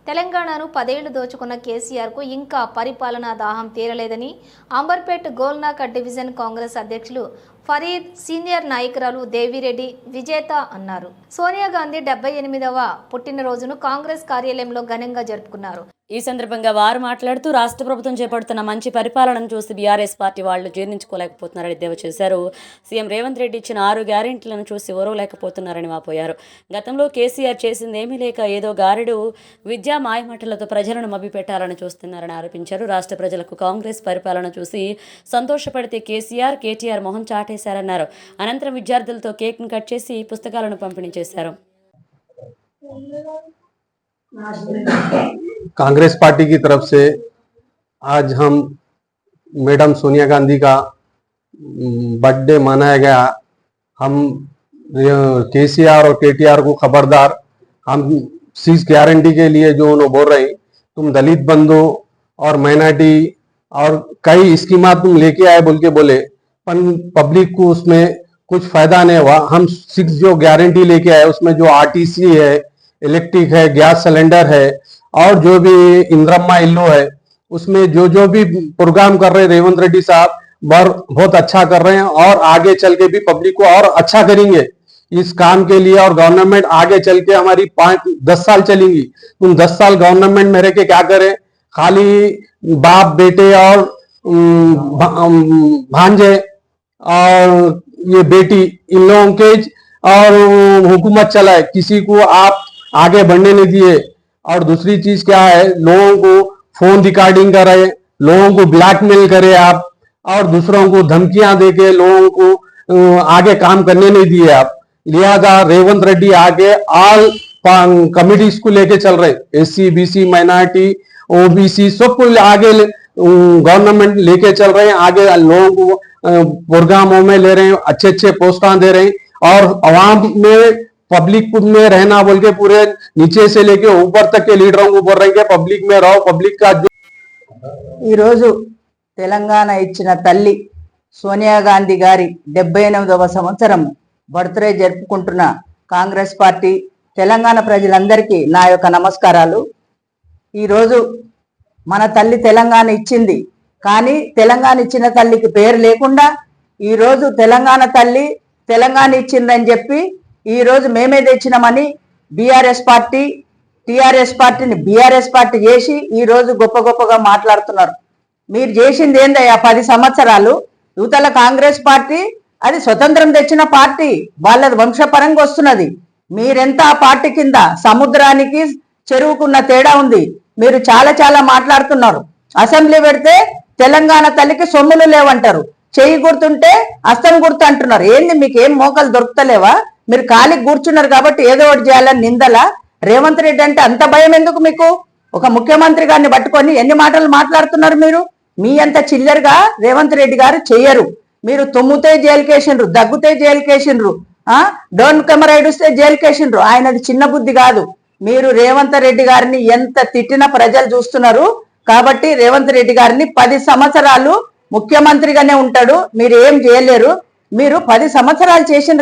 తెలంగాణను 10 ఏళ్లు దోచుకున్న కేసీఆర్కు ఇంకా పరిపాలనా దాహం తీరలేదని అంబర్పేట్ గోల్నాక డివిజన్ కాంగ్రెస్ అధ్యక్షులు ఫరీద్, సీనియర్ నాయకురాలు దేవిరెడ్డి విజేత అన్నారు. సోనియా గాంధీ 78వ పుట్టినరోజును కాంగ్రెస్ కార్యాలయంలో ఘనంగా జరుపుకున్నారు. ఈ సందర్భంగా వారు మాట్లాడుతూ రాష్ట్ర ప్రభుత్వం చేపడుతున్న మంచి పరిపాలనను చూసి బీఆర్ఎస్ పార్టీ వాళ్ళు జీర్ణించుకోలేకపోతున్నారని ఎద్దేవా చేశారు. సీఎం రేవంత్ రెడ్డి ఇచ్చిన 6 గ్యారెంటీలను చూసి ఓరవలేకపోతున్నారని వాపోయారు. గతంలో కేసీఆర్ చేసింది ఏమీ లేక ఏదో గారెడు విద్యా మాయమాటలతో ప్రజలను మభ్యపెట్టాలని చూస్తున్నారని ఆరోపించారు. రాష్ట్ర ప్రజలకు కాంగ్రెస్ పరిపాలన చూసి సంతోషపడితే కేటీఆర్ మొహం చాటేశారన్నారు. అనంతరం విద్యార్థులతో కేక్ను కట్ చేసి పుస్తకాలను పంపిణీ చేశారు. कांग्रेस पार्टी की तरफ से आज हम मैडम सोनिया गांधी का बर्थडे मनाया गया। हम केसीआर और केटीआर को खबरदार, हम 6 गारंटी के लिए जो उन्होंने बोल रहे हैं, तुम दलित बंधु और माइनॉरिटी और कई स्कीमा तुम लेके आए बोल के बोले, पर पब्लिक को उसमें कुछ फायदा नहीं हुआ। हम 6 जो गारंटी लेके आए उसमें जो आरटीसी है, इलेक्ट्रिक है, गैस सिलेंडर है और जो भी इंद्रम्मा इल्लू है, उसमें जो भी प्रोग्राम कर रहे हैं रेवंत रेड्डी साहब बहुत अच्छा कर रहे हैं और आगे चल के भी पब्लिक को और अच्छा करेंगे इस काम के लिए। और गवर्नमेंट आगे चल के हमारी 5-10 साल चलेंगी। तुम 10 साल गवर्नमेंट में रह के क्या करे, खाली बाप बेटे और भांजे और ये बेटी इन लोगों के और हुकूमत चलाए, किसी को आप आगे बढ़ने नहीं दिए। और दूसरी चीज क्या है, लोगों को फोन रिकॉर्डिंग करे, लोगों को ब्लैकमेल करे आप, और दूसरों को धमकियां देके लोगों को आगे काम करने नहीं दिए आप। लिहाजा रेवंत रेड्डी आगे ऑल कमिटीज को लेके चल रहे, एससी बीसी माइनॉरिटी ओबीसी सबको आगे गवर्नमेंट लेके चल रहे हैं। आगे लोगों को प्रोग्रामों में ले रहे हैं, अच्छे अच्छे पोस्टां दे रहे हैं और अवाम में पब्लिक में रहना बोल के पूरे नीचे से लेके ऊपर तक के लीडरों को बोल रहे हैं कि पब्लिक में रहो, पब्लिक का जो ఈ రోజు తెలంగాణ ఇచ్చిన తల్లి సోనియా గాంధీ గారి 78వ సంవత్సరం బర్త్డే జరుపుకుంటున్న కాంగ్రెస్ పార్టీ తెలంగాణ ప్రజలందరికీ నా యొక్క నమస్కారాలు. ఈరోజు మన తల్లి తెలంగాణ ఇచ్చింది, కానీ తెలంగాణ ఇచ్చిన తల్లికి పేరు లేకుండా ఈరోజు తెలంగాణ తల్లి తెలంగాణ ఇచ్చిందని చెప్పి ఈరోజు మేమే తెచ్చినామని బీఆర్ఎస్ పార్టీ టీఆర్ఎస్ పార్టీని బీఆర్ఎస్ పార్టీ చేసి ఈరోజు గొప్ప గొప్పగా మాట్లాడుతున్నారు. మీరు చేసింది ఏందయ్యా? 10 సంవత్సరాలు యువతల కాంగ్రెస్ పార్టీ అది స్వతంత్రం తెచ్చిన పార్టీ, వాళ్ళది వంశపరంగా వస్తున్నది. మీరెంత ఆ పార్టీ కింద సముద్రానికి చెరువుకున్న తేడా ఉంది. మీరు చాలా మాట్లాడుతున్నారు. అసెంబ్లీ పెడితే తెలంగాణ తల్లికి సొమ్ములు లేవంటారు, చెయ్యి గుర్తుంటే అస్తం గుర్తు అంటున్నారు. ఏంది మీకు ఏం మోకలు దొరుకుతలేవా? మీరు ఖాళీకి కూర్చున్నారు కాబట్టి ఏదో ఒకటి చేయాలని నిందల. రేవంత్ రెడ్డి అంటే అంత భయం ఎందుకు మీకు? ఒక ముఖ్యమంత్రి గారిని పట్టుకొని ఎన్ని మాటలు మాట్లాడుతున్నారు మీరు? మీ అంత చిల్లరగా రేవంత్ రెడ్డి గారు చెయ్యరు. మీరు తుమ్ముతే జైలుకేసిండ్రు, దగ్గుతే జైలుకేసిండ్రు, డోన్ కెమెరైడ్ వస్తే జైలుకేసిండ్రు. ఆయనది చిన్న బుద్ధి కాదు. మీరు రేవంత్ రెడ్డి గారిని ఎంత తిట్టినా ప్రజలు చూస్తున్నారు. కాబట్టి రేవంత్ రెడ్డి గారిని 10 సంవత్సరాలు ముఖ్యమంత్రిగానే ఉంటాడు. మీరు ఏం చేయలేరు. మీరు 10 సంవత్సరాలు చేసిండ్రు కదా.